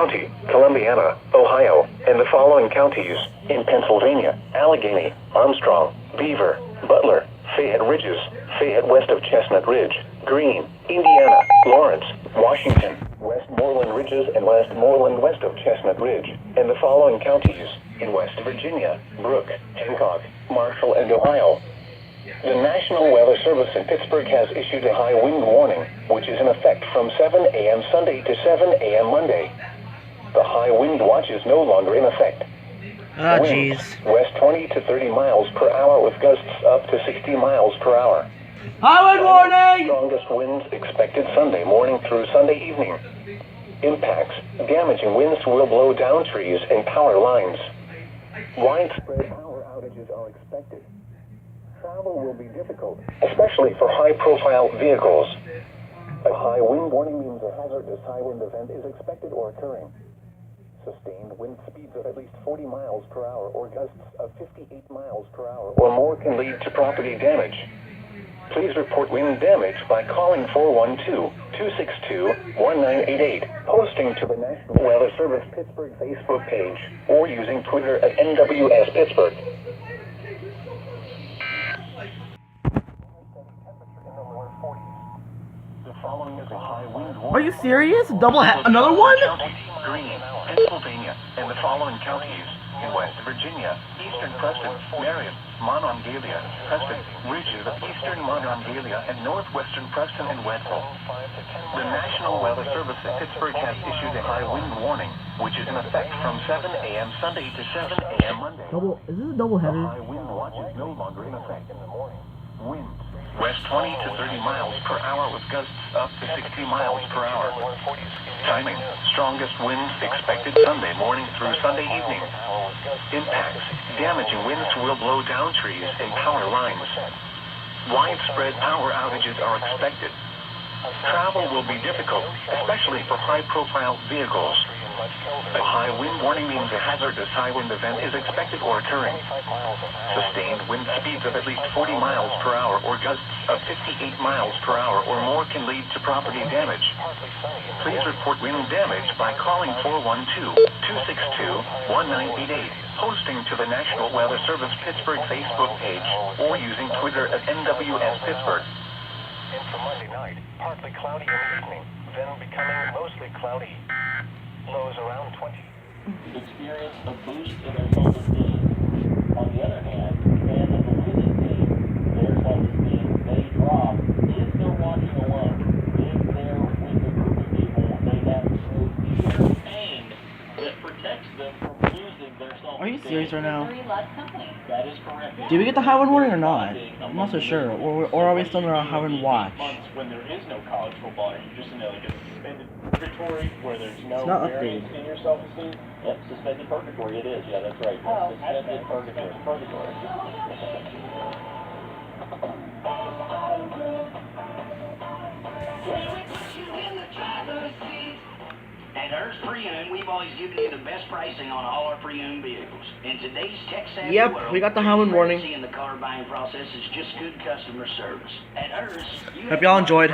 County, Columbiana, Ohio, and the following counties in Pennsylvania: Allegheny, Armstrong, Beaver, Butler, Fayette Ridges, Fayette west of Chestnut Ridge, Greene, Indiana, Lawrence, Washington, Westmoreland Ridges and Westmoreland west of Chestnut Ridge, and the following counties in West Virginia: Brooke, Hancock, Marshall, and Ohio. The National Weather Service in Pittsburgh has issued a high wind warning, which is in effect from 7 a.m. Sunday to 7 a.m. Monday. The high wind watch is no longer in effect. Oh, Winds jeez. west 20 to 30 miles per hour with gusts up to 60 miles per hour. High wind warning! Strongest winds expected Sunday morning through Sunday evening. Impacts: damaging winds will blow down trees and power lines. Widespread power outages are expected. Travel will be difficult, especially for high-profile vehicles. A high wind warning means a hazardous high wind event is expected or occurring. Sustained wind speeds of at least 40 miles per hour or gusts of 58 miles per hour or more can lead to property damage. Please report wind damage by calling 412-262-1988, posting to the National Weather Service Pittsburgh Facebook page, or using Twitter at NWS Pittsburgh. The following is a high wind warning. Are you serious? Another one? Greene, Pennsylvania, and the following counties in West Virginia: Eastern Preston, Marion, Monongalia, Preston, ridges of Eastern Monongalia, and northwestern Preston and Wednesville. The National Weather Service in Pittsburgh has issued a high wind warning, which is in effect from 7 a.m. Sunday to 7 a.m. Monday. Is this a double The header? high wind watch is no longer in effect in the morning. Winds west 20 to 30 miles per hour with gusts up to 60 miles per hour. Timing: strongest winds expected Sunday morning through Sunday evening. Impacts: damaging winds will blow down trees and power lines. Widespread power outages are expected. Travel will be difficult, especially for high-profile vehicles. A high wind warning means a hazardous high wind event is expected or occurring. Sustained wind speeds of at least 40 miles per hour or gusts of 58 miles per hour or more can lead to property damage. Please report wind damage by calling 412-262-1988, posting to the National Weather Service Pittsburgh Facebook page, or using Twitter at NWS Pittsburgh. In for Monday night, partly cloudy in the evening, then becoming mostly cloudy. Lows around 20. Experience a boost in their self-esteem. On the other hand, fans of the losing team, their self-esteem may drop if they're watching alone. If they're with a group of people, they have no fear pain that protects them from losing their self-esteem. Are you serious right now? That is correct. Did we get the high wind warning or not? I'm not so sure. Or are we still in our high wind watch? When there is no college football, you just know like a suspended purgatory where there's no It's not variance updated. in your self-esteem. Yep, suspended purgatory. It is. Yeah, that's right. Oh. Suspended purgatory. Purgatory. At Hurst Pre-Owned, we've always given you the best pricing on all our pre-owned vehicles. In today's tech-savvy Yep, world, we got the high wind warning. transparency in the car buying process is just good customer service. At Hurst, you Hope y'all enjoyed.